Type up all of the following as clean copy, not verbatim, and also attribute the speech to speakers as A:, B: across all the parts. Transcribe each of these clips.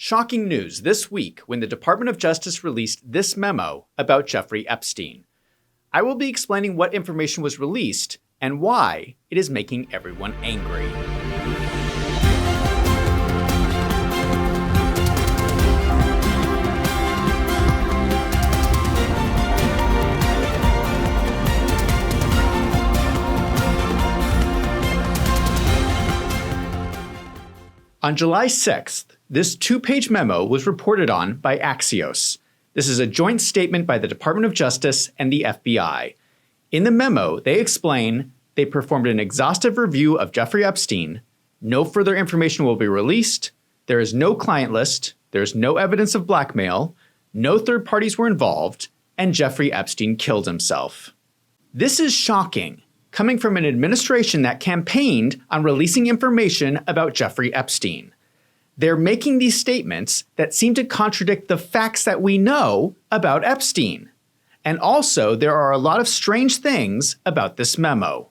A: Shocking news this week when the Department of Justice released this memo about Jeffrey Epstein. I will be explaining what information was released and why it is making everyone angry. On July 6th, this two-page memo was reported on by Axios. This is a joint statement by the Department of Justice and the FBI. In the memo, they explain they performed an exhaustive review of Jeffrey Epstein. No further information will be released. There is no client list. There is no evidence of blackmail. No third parties were involved. And Jeffrey Epstein killed himself. This is shocking, coming from an administration that campaigned on releasing information about Jeffrey Epstein. They're making these statements that seem to contradict the facts that we know about Epstein. And also, there are a lot of strange things about this memo.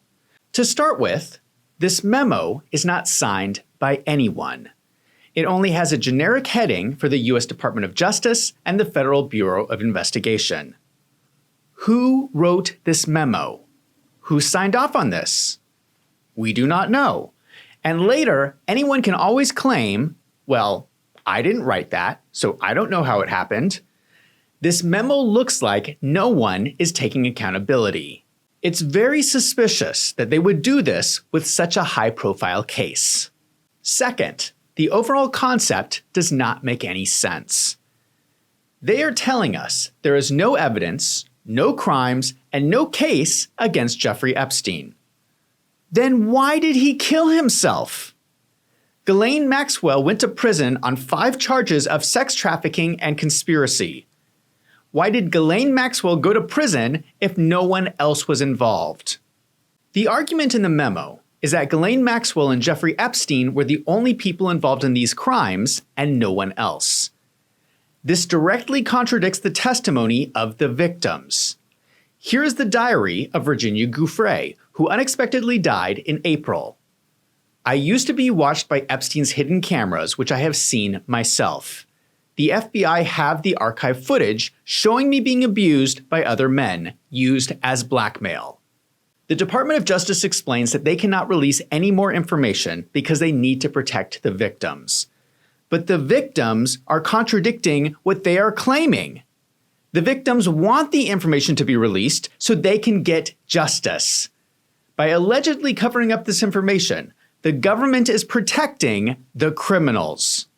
A: To start with, this memo is not signed by anyone. It only has a generic heading for the U.S. Department of Justice and the Federal Bureau of Investigation. Who wrote this memo? Who signed off on this? We do not know. And later, anyone can always claim, well, I didn't write that, so I don't know how it happened. This memo looks like no one is taking accountability. It's very suspicious that they would do this with such a high-profile case. Second, the overall concept does not make any sense. They are telling us there is no evidence, no crimes, and no case against Jeffrey Epstein. Then why did he kill himself? Ghislaine Maxwell went to prison on 5 charges of sex trafficking and conspiracy. Why did Ghislaine Maxwell go to prison if no one else was involved? The argument in the memo is that Ghislaine Maxwell and Jeffrey Epstein were the only people involved in these crimes and no one else. This directly contradicts the testimony of the victims. Here is the diary of Virginia Giuffre, who unexpectedly died in April. I used to be watched by Epstein's hidden cameras, which I have seen myself. The FBI have the archive footage showing me being abused by other men, used as blackmail. The Department of Justice explains that they cannot release any more information because they need to protect the victims. But the victims are contradicting what they are claiming. The victims want the information to be released so they can get justice. By allegedly covering up this information, the government is protecting the criminals.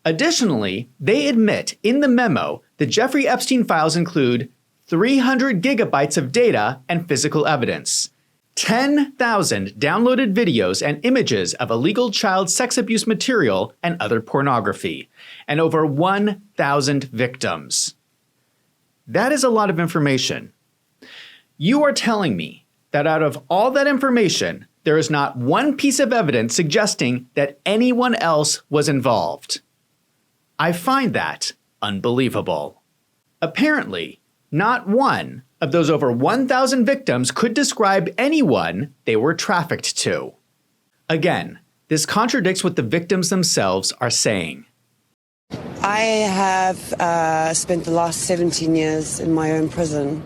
A: Additionally, they admit in the memo that Jeffrey Epstein files include 300 gigabytes of data and physical evidence, 10,000 downloaded videos and images of illegal child sex abuse material and other pornography, and over 1,000 victims. That is a lot of information. You are telling me that out of all that information, there is not one piece of evidence suggesting that anyone else was involved. I find that unbelievable. Apparently, not one of those over 1,000 victims could describe anyone they were trafficked to. Again, this contradicts what the victims themselves are saying.
B: I have spent the last 17 years in my own prison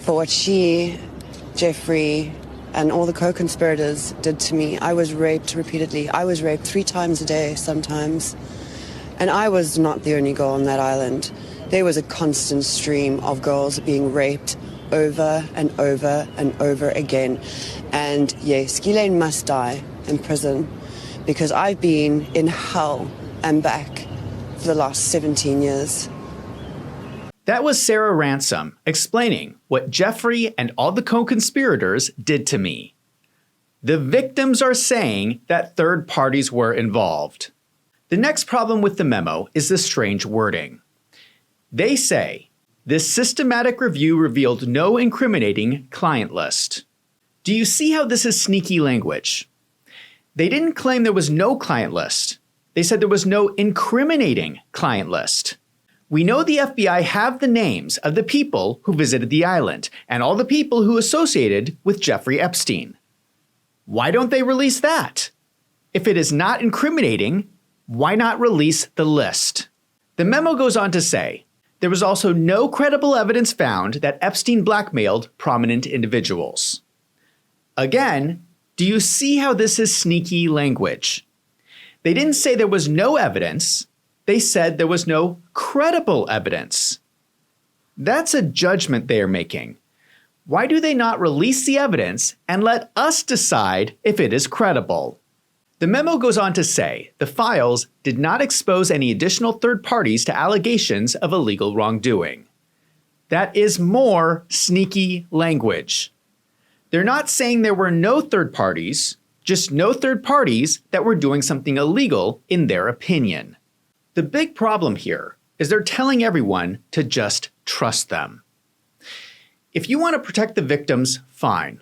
B: for what she, Jeffrey, and all the co-conspirators did to me. I was raped repeatedly. I was raped 3 times a day sometimes. And I was not the only girl on that island. There was a constant stream of girls being raped over and over and over again. And yes, Ghislaine must die in prison because I've been in hell and back for the last 17 years.
A: That was Sarah Ransom explaining what Jeffrey and all the co-conspirators did to me. The victims are saying that third parties were involved. The next problem with the memo is the strange wording. They say, this systematic review revealed no incriminating client list. Do you see how this is sneaky language? They didn't claim there was no client list. They said there was no incriminating client list. We know the FBI have the names of the people who visited the island and all the people who associated with Jeffrey Epstein. Why don't they release that? If it is not incriminating, Why not release the list? The memo goes on to say, there was also no credible evidence found that Epstein blackmailed prominent individuals. Again, do you see how this is sneaky language? They didn't say there was no evidence. They said there was no credible evidence. That's a judgment they are making. Why do they not release the evidence and let us decide if it is credible? The memo goes on to say the files did not expose any additional third parties to allegations of illegal wrongdoing. That is more sneaky language. They're not saying there were no third parties, just no third parties that were doing something illegal in their opinion. The big problem here is they're telling everyone to just trust them. If you want to protect the victims, fine.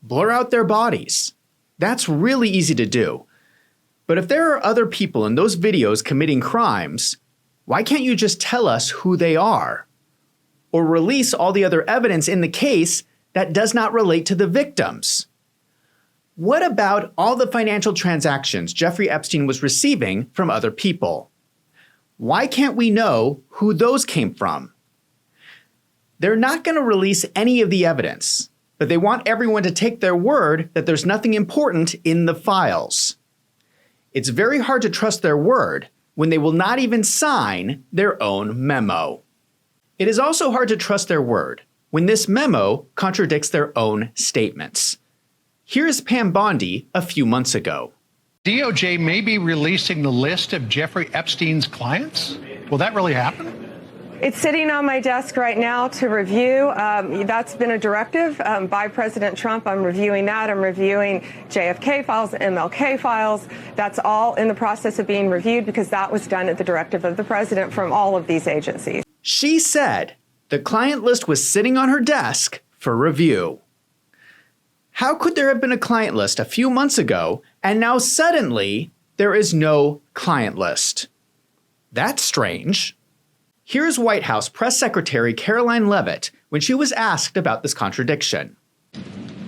A: Blur out their bodies. That's really easy to do. But if there are other people in those videos committing crimes, why can't you just tell us who they are? Or release all the other evidence in the case that does not relate to the victims? What about all the financial transactions Jeffrey Epstein was receiving from other people? Why can't we know who those came from? They're not going to release any of the evidence, but they want everyone to take their word that there's nothing important in the files. It's very hard to trust their word when they will not even sign their own memo. It is also hard to trust their word when this memo contradicts their own statements. Here's Pam Bondi a few months ago.
C: DOJ may be releasing the list of Jeffrey Epstein's clients. Will that really happen?
D: It's sitting on my desk right now to review. That's been a directive by President Trump. I'm reviewing that. I'm reviewing JFK files, MLK files. That's all in the process of being reviewed because that was done at the directive of the president from all of these agencies.
A: She said the client list was sitting on her desk for review. How could there have been a client list a few months ago and now suddenly there is no client list? That's strange. Here's White House Press Secretary Caroline Leavitt when she was asked about this contradiction.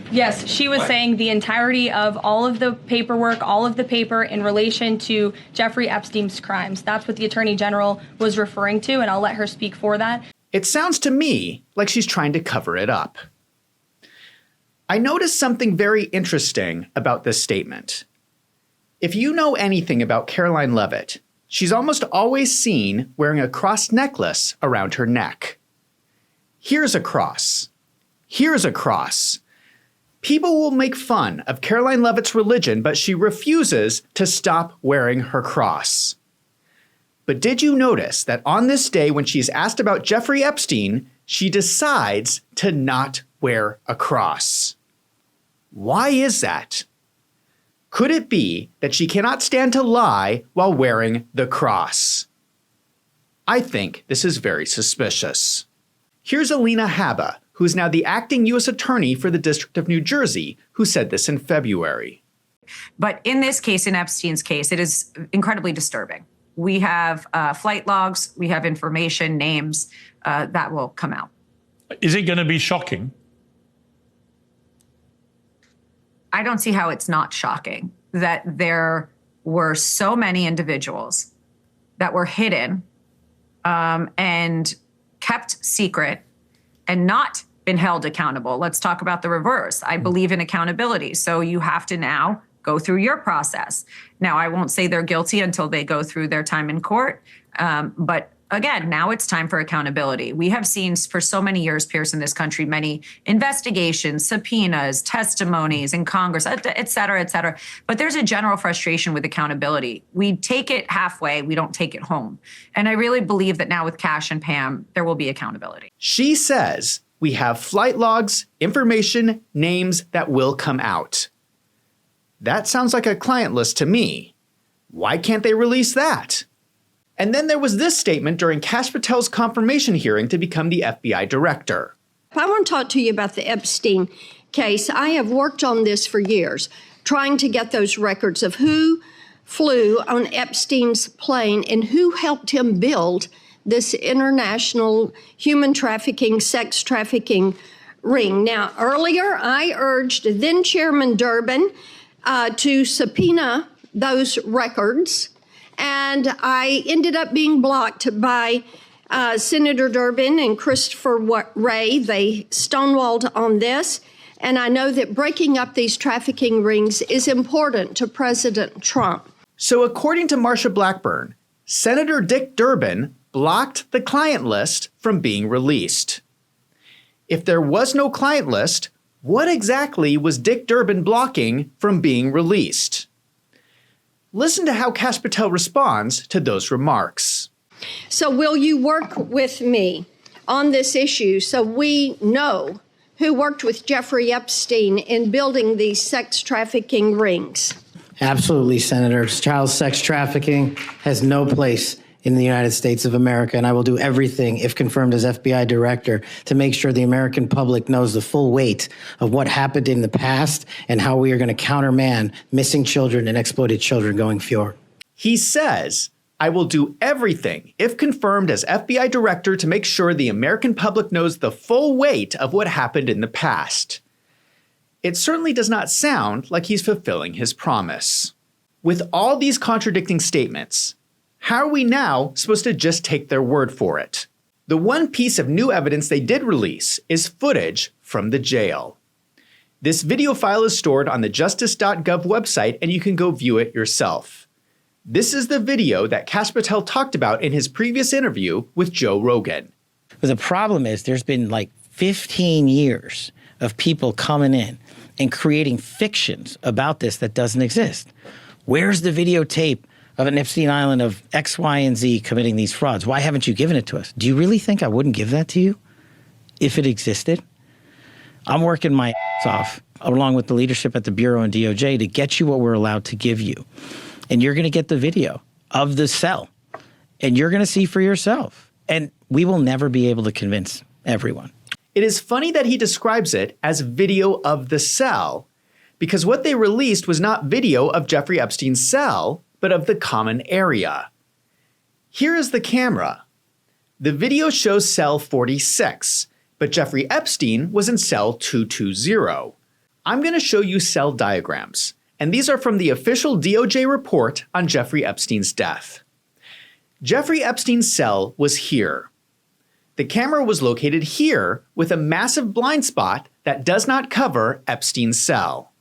E: Yes, she was saying the entirety of all of the paperwork, all of the paper in relation to Jeffrey Epstein's crimes. That's what the Attorney General was referring to, and I'll let her speak for that.
A: It sounds to me like she's trying to cover it up. I noticed something very interesting about this statement. If you know anything about Caroline Leavitt, she's almost always seen wearing a cross necklace around her neck. Here's a cross. Here's a cross. People will make fun of Caroline Leavitt's religion, but she refuses to stop wearing her cross. But did you notice that on this day when she's asked about Jeffrey Epstein, she decides to not wear a cross? Why is that? Could it be that she cannot stand to lie while wearing the cross? I think this is very suspicious. Here's Alina Habba, who is now the acting U.S. Attorney for the District of New Jersey, who said this in February.
F: But in this case, in Epstein's case, it is incredibly disturbing. We have flight logs, we have information, names that will come out.
G: Is it going to be shocking?
F: I don't see how it's not shocking that there were so many individuals that were hidden and kept secret and not been held accountable. Let's talk about the reverse. I believe in accountability. So you have to now go through your process. Now, I won't say they're guilty until they go through their time in court. But again, now it's time for accountability. We have seen for so many years, Pierce, in this country, many investigations, subpoenas, testimonies in Congress, et cetera, et cetera. But there's a general frustration with accountability. We take it halfway. We don't take it home. And I really believe that now with Cash and Pam, there will be accountability.
A: She says we have flight logs, information, names that will come out. That sounds like a client list to me. Why can't they release that? And then there was this statement during Kash Patel's confirmation hearing to become the FBI director.
H: I want to talk to you about the Epstein case. I have worked on this for years, trying to get those records of who flew on Epstein's plane and who helped him build this international human trafficking, sex trafficking ring. Now, earlier, I urged then Chairman Durbin to subpoena those records. And I ended up being blocked by Senator Durbin and Christopher Wray. They stonewalled on this. And I know that breaking up these trafficking rings is important to President Trump.
A: So according to Marsha Blackburn, Senator Dick Durbin blocked the client list from being released. If there was no client list, what exactly was Dick Durbin blocking from being released? Listen to how Kash Patel responds to those remarks.
H: So will you work with me on this issue so we know who worked with Jeffrey Epstein in building these sex trafficking rings?
I: Absolutely, Senator. Child sex trafficking has no place in the United States of America, and I will do everything, if confirmed as FBI director, to make sure the American public knows the full weight of what happened in the past and how we are going to countermand missing children and exploited children going forward.
A: He says, I will do everything, if confirmed as FBI director, to make sure the American public knows the full weight of what happened in the past. It certainly does not sound like he's fulfilling his promise. With all these contradicting statements, how are we now supposed to just take their word for it? The one piece of new evidence they did release is footage from the jail. This video file is stored on the justice.gov website, and you can go view it yourself. This is the video that Kash Patel talked about in his previous interview with Joe Rogan.
I: But the problem is there's been like 15 years of people coming in and creating fictions about this that doesn't exist. Where's the videotape of an Epstein Island of X, Y, and Z committing these frauds? Why haven't you given it to us? Do you really think I wouldn't give that to you if it existed? I'm working my ass off, along with the leadership at the Bureau and DOJ, to get you what we're allowed to give you. And you're going to get the video of the cell, and you're going to see for yourself. And we will never be able to convince everyone.
A: It is funny that he describes it as video of the cell, because what they released was not video of Jeffrey Epstein's cell, but of the common area. Here is the camera. The video shows cell 46, but Jeffrey Epstein was in cell 220. I'm going to show you cell diagrams, and these are from the official DOJ report on Jeffrey Epstein's death. Jeffrey Epstein's cell was here. The camera was located here with a massive blind spot that does not cover Epstein's cell.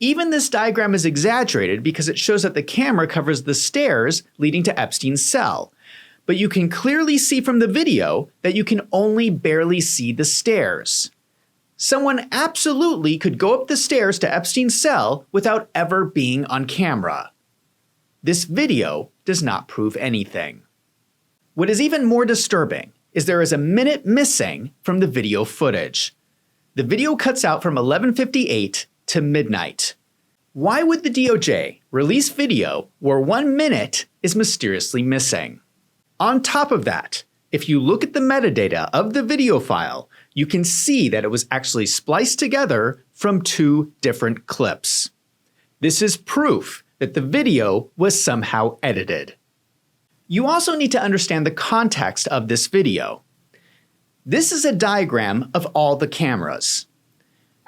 A: Even this diagram is exaggerated because it shows that the camera covers the stairs leading to Epstein's cell. But you can clearly see from the video that you can only barely see the stairs. Someone absolutely could go up the stairs to Epstein's cell without ever being on camera. This video does not prove anything. What is even more disturbing is there is a minute missing from the video footage. The video cuts out from 11:58 to midnight. Why would the DOJ release video where 1 minute is mysteriously missing? On top of that, if you look at the metadata of the video file, you can see that it was actually spliced together from 2 different clips. This is proof that the video was somehow edited. You also need to understand the context of this video. This is a diagram of all the cameras.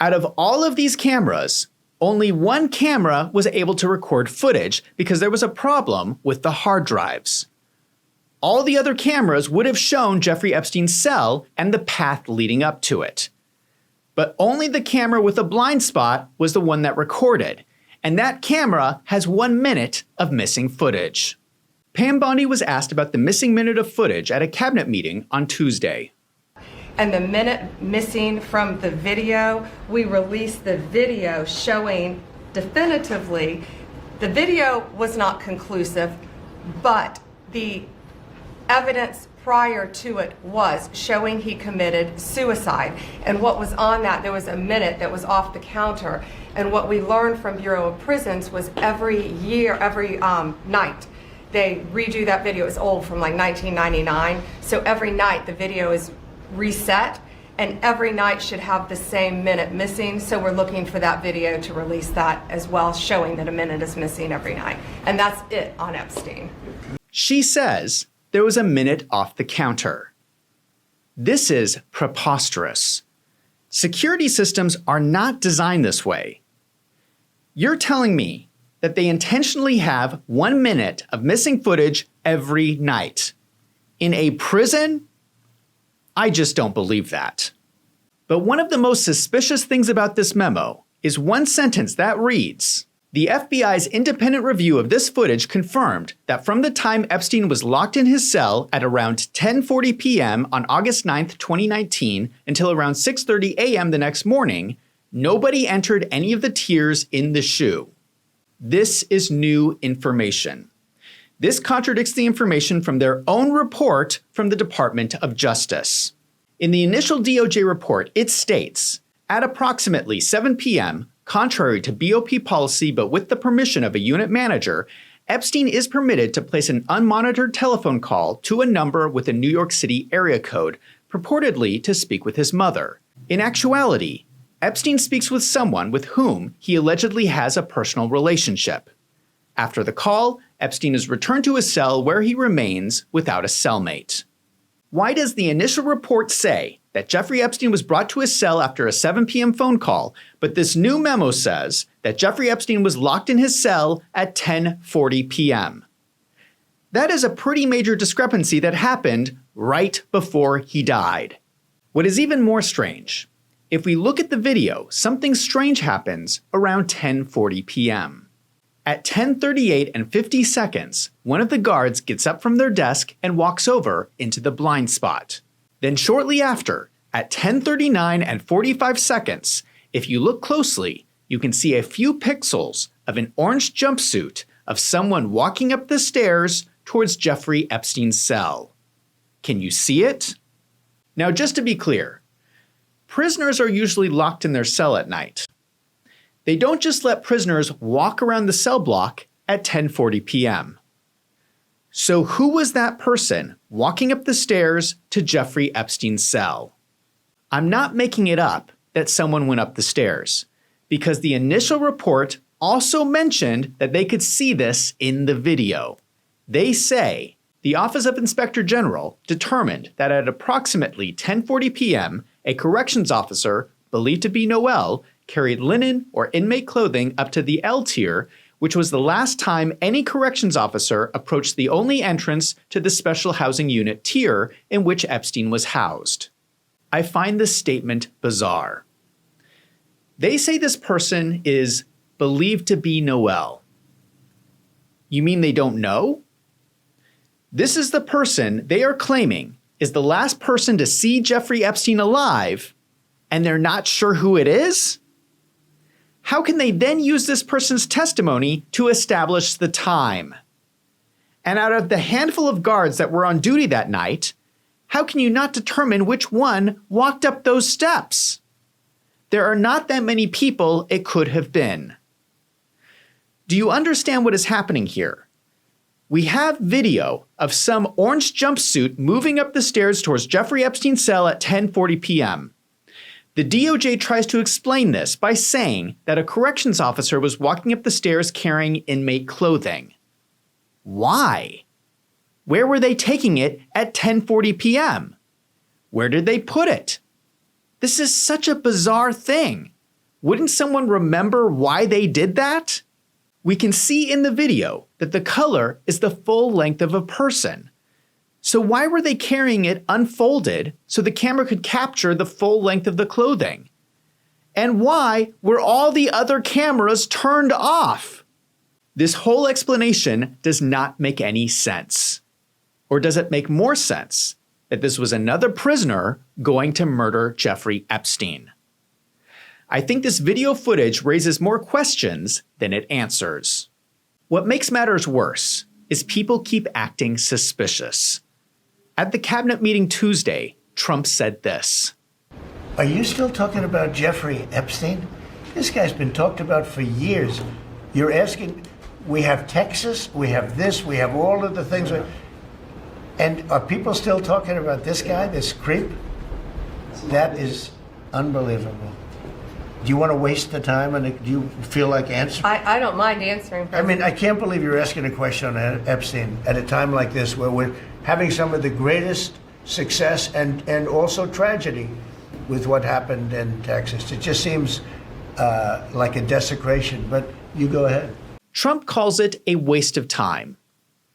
A: Out of all of these cameras, only one camera was able to record footage because there was a problem with the hard drives. All the other cameras would have shown Jeffrey Epstein's cell and the path leading up to it. But only the camera with a blind spot was the one that recorded, and that camera has 1 minute of missing footage. Pam Bondi was asked about the missing minute of footage at a cabinet meeting on Tuesday.
D: And the minute missing from the video, we released the video showing definitively the video was not conclusive, but the evidence prior to it was showing he committed suicide. And what was on that, there was a minute that was off the counter. And what we learned from Bureau of Prisons was every night, they redo that video. It's old, from like 1999. So every night the video is reset, and every night should have the same minute missing. So we're looking for that video to release that as well, showing that a minute is missing every night. And that's it on Epstein.
A: She says there was a minute off the counter. This is preposterous. Security systems are not designed this way. You're telling me that they intentionally have 1 minute of missing footage every night. In a prison? I just don't believe that. But one of the most suspicious things about this memo is one sentence that reads, "The FBI's independent review of this footage confirmed that from the time Epstein was locked in his cell at around 10:40 p.m. on August 9th, 2019 until around 6:30 a.m. the next morning, nobody entered any of the tiers in the shoe." This is new information. This contradicts the information from their own report from the Department of Justice. In the initial DOJ report, it states, at approximately 7 p.m., contrary to BOP policy but with the permission of a unit manager, Epstein is permitted to place an unmonitored telephone call to a number with a New York City area code, purportedly to speak with his mother. In actuality, Epstein speaks with someone with whom he allegedly has a personal relationship. After the call, Epstein is returned to his cell where he remains without a cellmate. Why does the initial report say that Jeffrey Epstein was brought to his cell after a 7 p.m. phone call, but this new memo says that Jeffrey Epstein was locked in his cell at 10:40 p.m.? That is a pretty major discrepancy that happened right before he died. What is even more strange, if we look at the video, something strange happens around 10:40 p.m. At 10:38 and 50 seconds, one of the guards gets up from their desk and walks over into the blind spot. Then shortly after, at 10:39 and 45 seconds, if you look closely, you can see a few pixels of an orange jumpsuit of someone walking up the stairs towards Jeffrey Epstein's cell. Can you see it? Now, just to be clear, prisoners are usually locked in their cell at night. They don't just let prisoners walk around the cell block at 10:40 p.m. So who was that person walking up the stairs to Jeffrey Epstein's cell? I'm not making it up that someone went up the stairs, because the initial report also mentioned that they could see this in the video. They say the Office of Inspector General determined that at approximately 10:40 p.m., a corrections officer, believed to be Noel, carried linen or inmate clothing up to the L tier, which was the last time any corrections officer approached the only entrance to the special housing unit tier in which Epstein was housed. I find this statement bizarre. They say this person is believed to be Noel. You mean they don't know? This is the person they are claiming is the last person to see Jeffrey Epstein alive, and they're not sure who it is? How can they then use this person's testimony to establish the time? And out of the handful of guards that were on duty that night, how can you not determine which one walked up those steps? There are not that many people it could have been. Do you understand what is happening here? We have video of some orange jumpsuit moving up the stairs towards Jeffrey Epstein's cell at 10:40 p.m. The DOJ tries to explain this by saying that a corrections officer was walking up the stairs carrying inmate clothing. Why? Where were they taking it at 10:40 p.m.? Where did they put it? This is such a bizarre thing. Wouldn't someone remember why they did that? We can see in the video that the color is the full length of a person. So why were they carrying it unfolded so the camera could capture the full length of the clothing? And why were all the other cameras turned off? This whole explanation does not make any sense. Or does it make more sense that this was another prisoner going to murder Jeffrey Epstein? I think this video footage raises more questions than it answers. What makes matters worse is people keep acting suspicious. At the cabinet meeting Tuesday, Trump said this.
J: Are you still talking about Jeffrey Epstein? This guy's been talked about for years. You're asking, we have Texas, we have this, we have all of the things. And are people still talking about this guy, this creep? That is unbelievable. Do you want to waste the time, and do you feel like answering?
D: I don't mind answering.
J: I mean, I can't believe you're asking a question on Epstein at a time like this where we're having some of the greatest success and also tragedy with what happened in Texas. It just seems like a desecration, but you go ahead.
A: Trump calls it a waste of time.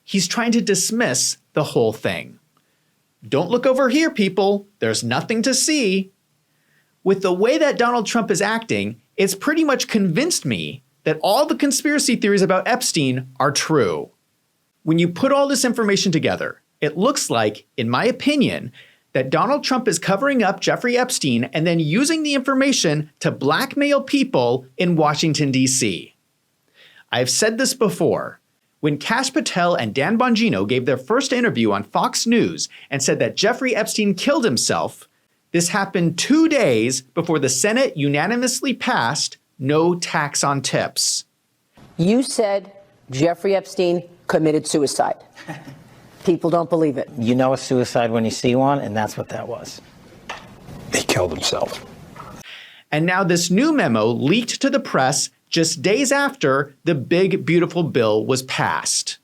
A: He's trying to dismiss the whole thing. Don't look over here, people. There's nothing to see. With the way that Donald Trump is acting, it's pretty much convinced me that all the conspiracy theories about Epstein are true. When you put all this information together, it looks like, in my opinion, that Donald Trump is covering up Jeffrey Epstein and then using the information to blackmail people in Washington, D.C. I've said this before. When Kash Patel and Dan Bongino gave their first interview on Fox News and said that Jeffrey Epstein killed himself, this happened 2 days before the Senate unanimously passed no tax on tips.
K: You said Jeffrey Epstein committed suicide. People don't believe it.
I: You know a suicide when you see one, and that's what that was.
L: He killed himself.
A: And now this new memo leaked to the press just days after the big, beautiful bill was passed.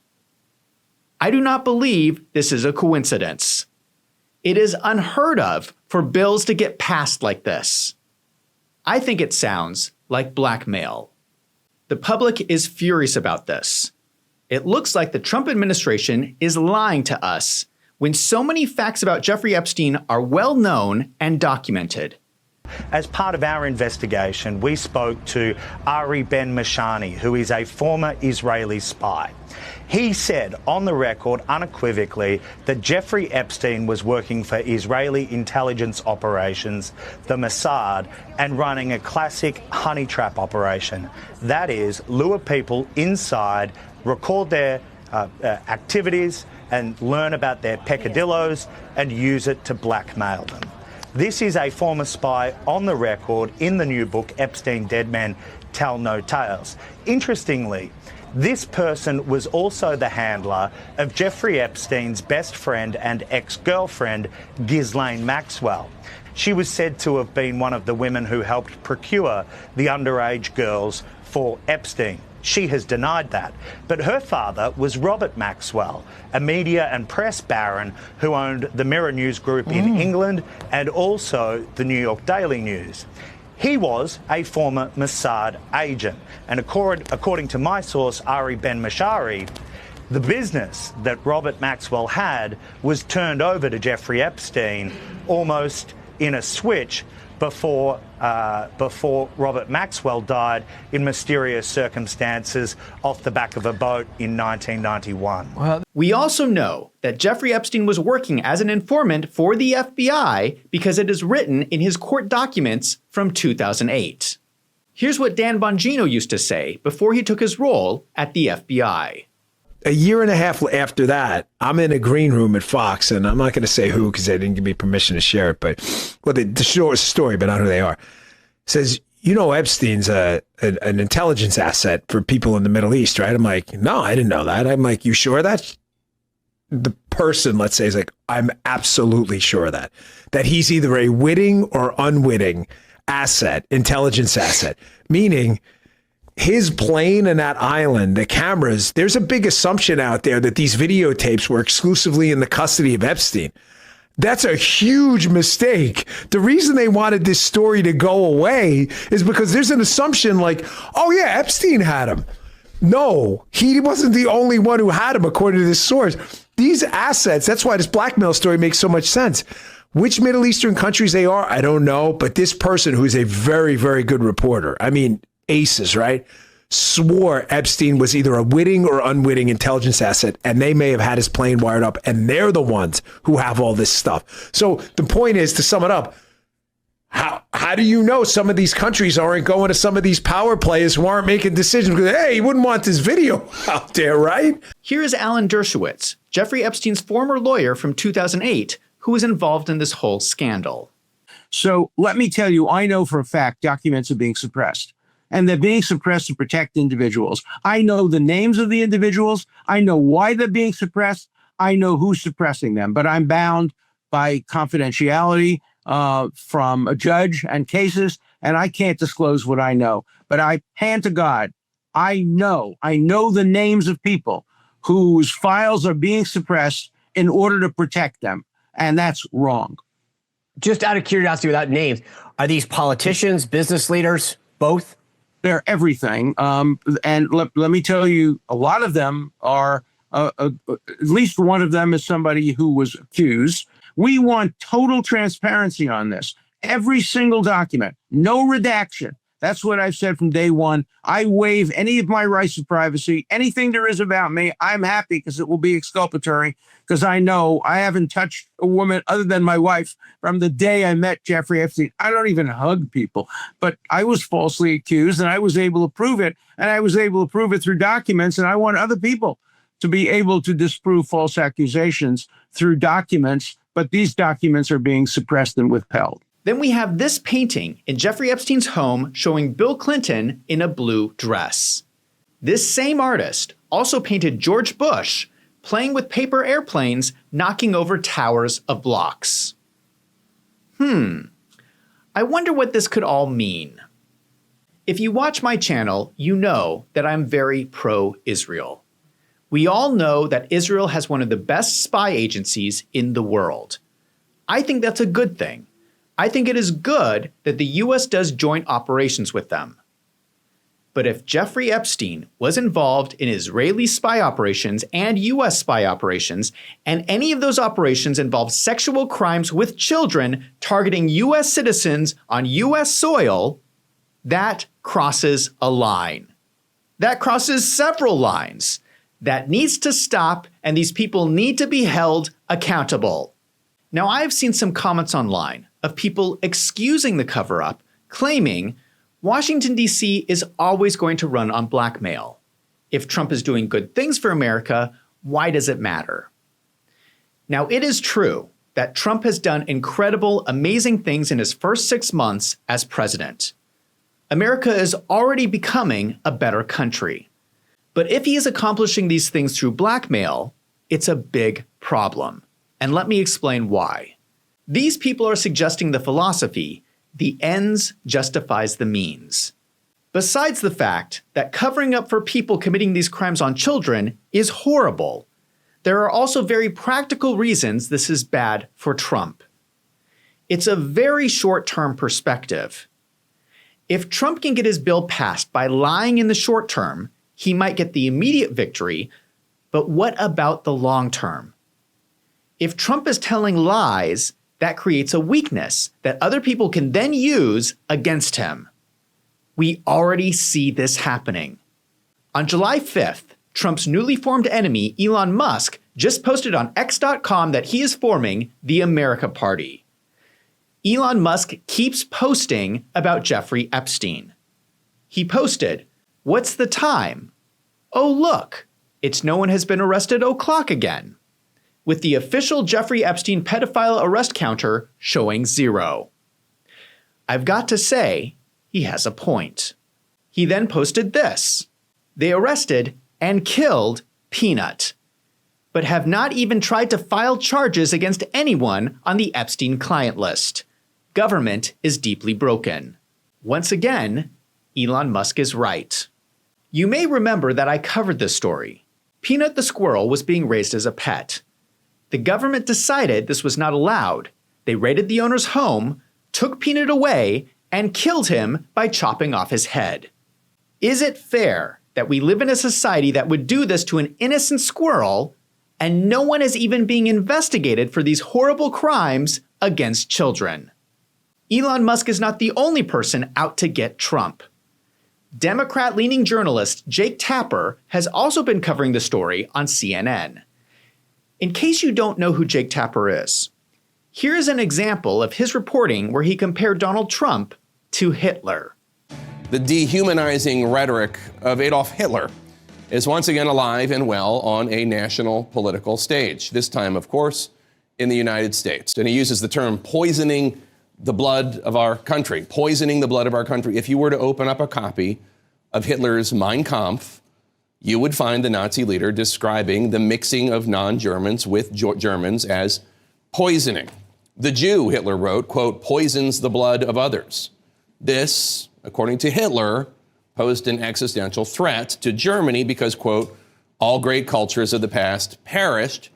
A: I do not believe this is a coincidence. It is unheard of for bills to get passed like this. I think it sounds like blackmail. The public is furious about this. It looks like the Trump administration is lying to us when so many facts about Jeffrey Epstein are well known and documented.
M: As part of our investigation, we spoke to Ari Ben-Mashani, who is a former Israeli spy. He said on the record unequivocally that Jeffrey Epstein was working for Israeli intelligence operations, the Mossad, and running a classic honey trap operation. That is, lure people inside, record their activities, and learn about their peccadillos and use it to blackmail them. This is a former spy on the record in the new book, Epstein, Dead Men Tell No Tales. Interestingly, this person was also the handler of Jeffrey Epstein's best friend and ex-girlfriend, Ghislaine Maxwell. She was said to have been one of the women who helped procure the underage girls for Epstein. She has denied that. But her father was Robert Maxwell, a media and press baron who owned the Mirror News Group in England and also the New York Daily News. He was a former Mossad agent. And according to my source, Ari Ben-Mashari, the business that Robert Maxwell had was turned over to Jeffrey Epstein almost in a switch before Robert Maxwell died in mysterious circumstances off the back of a boat in 1991.
A: We also know that Jeffrey Epstein was working as an informant for the FBI because it is written in his court documents from 2008. Here's what Dan Bongino used to say before he took his role at the FBI.
L: A year and a half after that, I'm in a green room at Fox, and I'm not going to say who because they didn't give me permission to share it, but the short story, but not who they are. It says, you know, Epstein's an intelligence asset for people in the Middle East, right? I'm like, no, I didn't know that. I'm like, you sure of that? The person, let's say, is like, I'm absolutely sure of that. That he's either a witting or unwitting asset, intelligence asset, meaning his plane and that island, the cameras, there's a big assumption out there that these videotapes were exclusively in the custody of Epstein. That's a huge mistake. The reason they wanted this story to go away is because there's an assumption like, oh yeah, Epstein had him. No, he wasn't the only one who had him, according to this source. These assets, that's why this blackmail story makes so much sense. Which Middle Eastern countries they are, I don't know. But this person, who's a very, very good reporter, I mean, aces, right? Swore Epstein was either a witting or unwitting intelligence asset, and they may have had his plane wired up, and they're the ones who have all this stuff. So the point is, to sum it up, how do you know some of these countries aren't going to some of these power players who aren't making decisions because, hey, you wouldn't want this video out there, right?
A: Here is Alan Dershowitz, Jeffrey Epstein's former lawyer from 2008, who was involved in this whole scandal.
N: So let me tell you, I know for a fact documents are being suppressed. And they're being suppressed to protect individuals. I know the names of the individuals. I know why they're being suppressed. I know who's suppressing them. But I'm bound by confidentiality from a judge and cases, and I can't disclose what I know. But I hand to God, I know the names of people whose files are being suppressed in order to protect them. And that's wrong.
O: Just out of curiosity, without names, are these politicians, business leaders, both?
N: They're everything. And let me tell you, a lot of them are, at least one of them is somebody who was accused. We want total transparency on this. Every single document, no redaction. That's what I've said from day one. I waive any of my rights of privacy. Anything there is about me, I'm happy because it will be exculpatory, because I know I haven't touched a woman other than my wife from the day I met Jeffrey Epstein. I don't even hug people, but I was falsely accused and I was able to prove it. And I was able to prove it through documents. And I want other people to be able to disprove false accusations through documents. But these documents are being suppressed and withheld.
A: Then we have this painting in Jeffrey Epstein's home showing Bill Clinton in a blue dress. This same artist also painted George Bush playing with paper airplanes, knocking over towers of blocks. I wonder what this could all mean. If you watch my channel, you know that I'm very pro-Israel. We all know that Israel has one of the best spy agencies in the world. I think that's a good thing. I think it is good that the US does joint operations with them. But if Jeffrey Epstein was involved in Israeli spy operations and US spy operations, and any of those operations involved sexual crimes with children targeting US citizens on US soil, that crosses a line. That crosses several lines. That needs to stop, and these people need to be held accountable. Now, I've seen some comments online of people excusing the cover-up, claiming Washington, D.C. is always going to run on blackmail. If Trump is doing good things for America, why does it matter? Now, it is true that Trump has done incredible, amazing things in his first 6 months as president. America is already becoming a better country. But if he is accomplishing these things through blackmail, it's a big problem. And let me explain why. These people are suggesting the philosophy, the ends justifies the means. Besides the fact that covering up for people committing these crimes on children is horrible, there are also very practical reasons this is bad for Trump. It's a very short-term perspective. If Trump can get his bill passed by lying in the short term, he might get the immediate victory, but what about the long term? If Trump is telling lies, that creates a weakness that other people can then use against him. We already see this happening. On July 5th, Trump's newly formed enemy, Elon Musk, just posted on X.com that he is forming the America Party. Elon Musk keeps posting about Jeffrey Epstein. He posted, "What's the time? Oh, look, it's no one has been arrested o'clock again," with the official Jeffrey Epstein pedophile arrest counter showing 0. I've got to say, he has a point. He then posted this: "They arrested and killed Peanut, but have not even tried to file charges against anyone on the Epstein client list. Government is deeply broken." Once again, Elon Musk is right. You may remember that I covered this story. Peanut the squirrel was being raised as a pet. The government decided this was not allowed. They raided the owner's home, took Peanut away, and killed him by chopping off his head. Is it fair that we live in a society that would do this to an innocent squirrel, and no one is even being investigated for these horrible crimes against children? Elon Musk is not the only person out to get Trump. Democrat-leaning journalist Jake Tapper has also been covering the story on CNN. In case you don't know who Jake Tapper is, here is an example of his reporting where he compared Donald Trump to Hitler.
O: The dehumanizing rhetoric of Adolf Hitler is once again alive and well on a national political stage, this time, of course, in the United States. And he uses the term poisoning the blood of our country, poisoning the blood of our country. If you were to open up a copy of Hitler's Mein Kampf, you would find the Nazi leader describing the mixing of non-Germans with Germans as poisoning. The Jew, Hitler wrote, quote, poisons the blood of others. This, according to Hitler, posed an existential threat to Germany because, quote, all great cultures of the past perished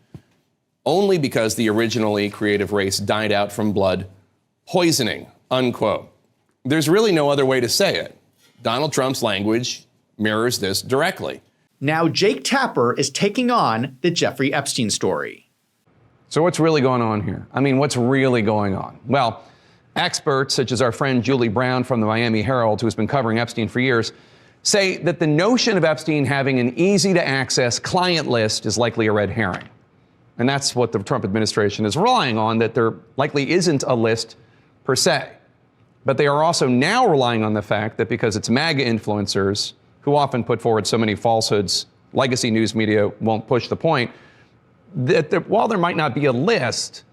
O: only because the originally creative race died out from blood poisoning, unquote. There's really no other way to say it. Donald Trump's language mirrors this directly.
A: Now Jake Tapper is taking on the Jeffrey Epstein story.
P: So what's really going on here? I mean, what's really going on? Well, experts such as our friend Julie Brown from the Miami Herald, who has been covering Epstein for years, say that the notion of Epstein having an easy-to-access client list is likely a red herring. And that's what the Trump administration is relying on, that there likely isn't a list per se. But they are also now relying on the fact that because it's MAGA influencers who often put forward so many falsehoods, legacy news media won't push the point, that while there might not be a list,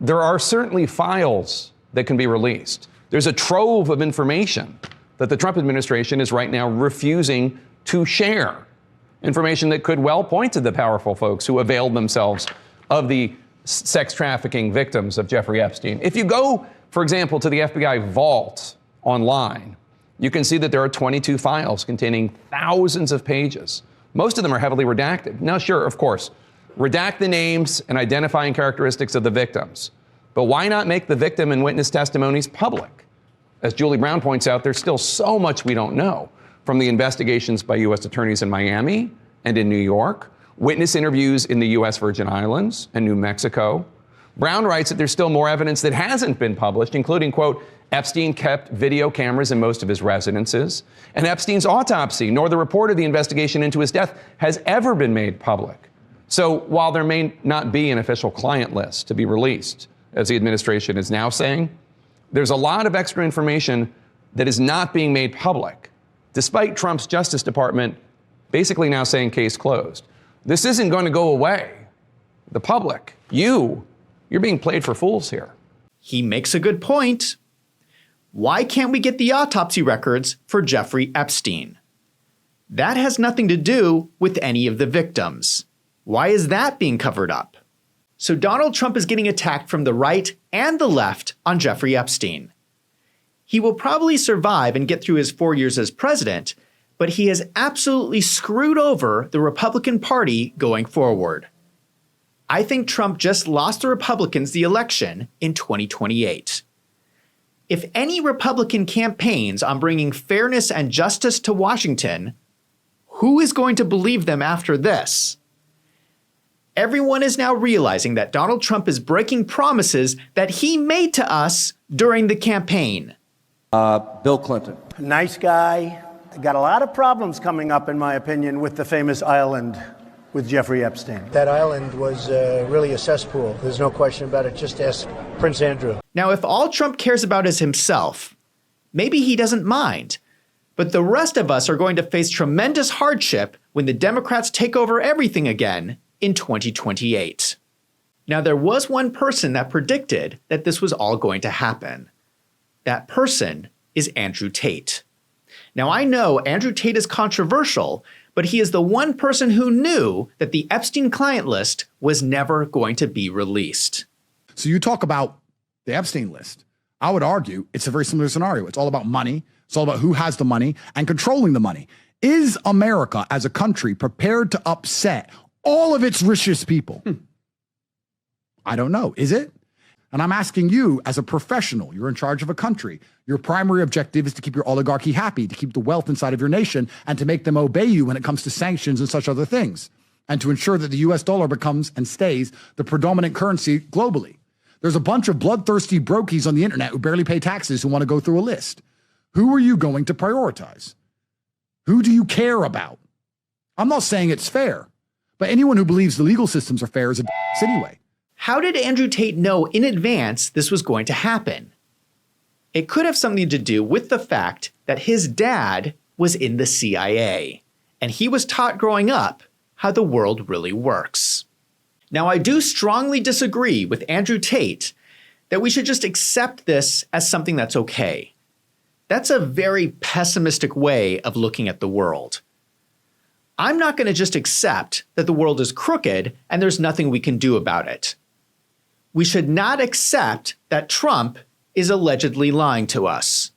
P: there are certainly files that can be released. There's a trove of information that the Trump administration is right now refusing to share. Information that could well point to the powerful folks who availed themselves of the sex trafficking victims of Jeffrey Epstein. If you go, for example, to the FBI vault online, you can see that there are 22 files containing thousands of pages. Most of them are heavily redacted. Now, sure, of course, redact the names and identifying characteristics of the victims. But why not make the victim and witness testimonies public? As Julie Brown points out, there's still so much we don't know from the investigations by U.S. attorneys in Miami and in New York, witness interviews in the U.S. Virgin Islands and New Mexico. Brown writes that there's still more evidence that hasn't been published, including, quote, Epstein kept video cameras in most of his residences, and Epstein's autopsy, nor the report of the investigation into his death, has ever been made public. So while there may not be an official client list to be released, as the administration is now saying, there's a lot of extra information that is not being made public, despite Trump's Justice Department basically now saying case closed. This isn't going to go away. The public, you're being played for fools here.
A: He makes a good point. Why can't we get the autopsy records for Jeffrey Epstein? That has nothing to do with any of the victims. Why is that being covered up? So Donald Trump is getting attacked from the right and the left on Jeffrey Epstein. He will probably survive and get through his 4 years as president, but he has absolutely screwed over the Republican Party going forward. I think Trump just lost the Republicans the election in 2028. If any Republican campaigns on bringing fairness and justice to Washington, who is going to believe them after this? Everyone is now realizing that Donald Trump is breaking promises that he made to us during the campaign.
Q: Bill Clinton.
J: Nice guy. Got a lot of problems coming up, in my opinion, with the famous island with Jeffrey Epstein.
R: That island was really a cesspool. There's no question about it. Just ask Prince Andrew.
A: Now, if all Trump cares about is himself, maybe he doesn't mind. But the rest of us are going to face tremendous hardship when the Democrats take over everything again in 2028. Now, there was one person that predicted that this was all going to happen. That person is Andrew Tate. Now, I know Andrew Tate is controversial, but he is the one person who knew that the Epstein client list was never going to be released.
S: So you talk about the Epstein list. I would argue it's a very similar scenario. It's all about money. It's all about who has the money and controlling the money. Is America as a country prepared to upset all of its richest people? I don't know. Is it? And I'm asking you as a professional, you're in charge of a country. Your primary objective is to keep your oligarchy happy, to keep the wealth inside of your nation, and to make them obey you when it comes to sanctions and such other things, and to ensure that the US dollar becomes and stays the predominant currency globally. There's a bunch of bloodthirsty brokies on the internet who barely pay taxes who want to go through a list. Who are you going to prioritize? Who do you care about? I'm not saying it's fair, but anyone who believes the legal systems are fair is a anyway.
A: How did Andrew Tate know in advance this was going to happen? It could have something to do with the fact that his dad was in the CIA, and he was taught growing up how the world really works. Now, I do strongly disagree with Andrew Tate that we should just accept this as something that's okay. That's a very pessimistic way of looking at the world. I'm not going to just accept that the world is crooked and there's nothing we can do about it. We should not accept that Trump is allegedly lying to us.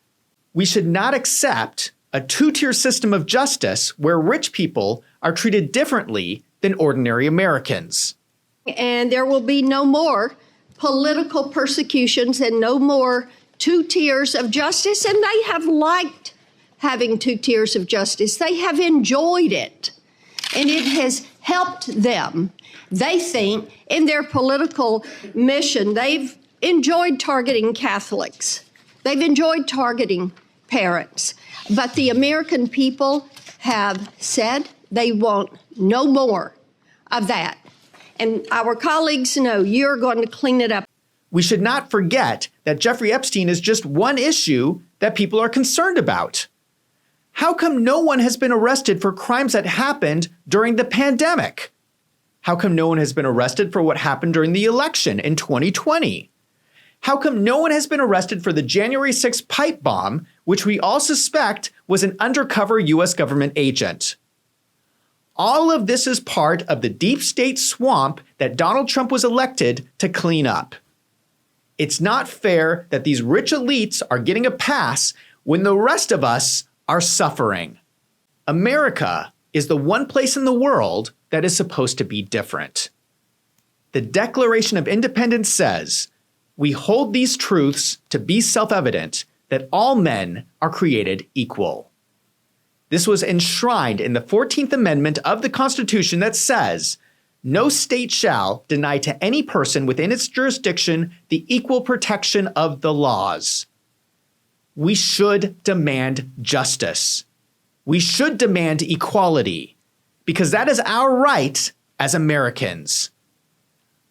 A: We should not accept a two-tier system of justice where rich people are treated differently than ordinary Americans.
H: And there will be no more political persecutions and no more two tiers of justice. And they have liked having 2 tiers of justice. They have enjoyed it, and it has helped them. They think in their political mission, they've enjoyed targeting Catholics. They've enjoyed targeting parents. But the American people have said they want no more of that. And our colleagues know you're going to clean it up.
A: We should not forget that Jeffrey Epstein is just one issue that people are concerned about. How come no one has been arrested for crimes that happened during the pandemic? How come no one has been arrested for what happened during the election in 2020? How come no one has been arrested for the January 6th pipe bomb, which we all suspect was an undercover US government agent? All of this is part of the deep state swamp that Donald Trump was elected to clean up. It's not fair that these rich elites are getting a pass when the rest of us are suffering. America is the one place in the world that is supposed to be different. The Declaration of Independence says, "We hold these truths to be self-evident, that all men are created equal." This was enshrined in the 14th Amendment of the Constitution that says, "No state shall deny to any person within its jurisdiction the equal protection of the laws." We should demand justice. We should demand equality, because that is our right as Americans.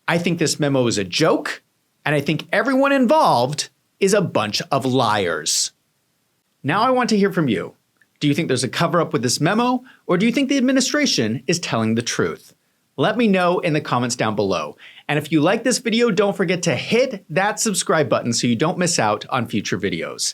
A: I think this memo is a joke, and I think everyone involved is a bunch of liars. Now I want to hear from you. Do you think there's a cover-up with this memo, or do you think the administration is telling the truth? Let me know in the comments down below. And if you like this video, don't forget to hit that subscribe button so you don't miss out on future videos.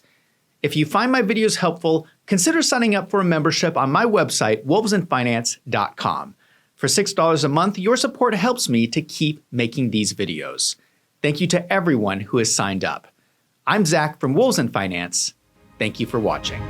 A: If you find my videos helpful, consider signing up for a membership on my website, wolvesandfinance.com. For $6 a month, your support helps me to keep making these videos. Thank you to everyone who has signed up. I'm Zach from Wolves and Finance. Thank you for watching.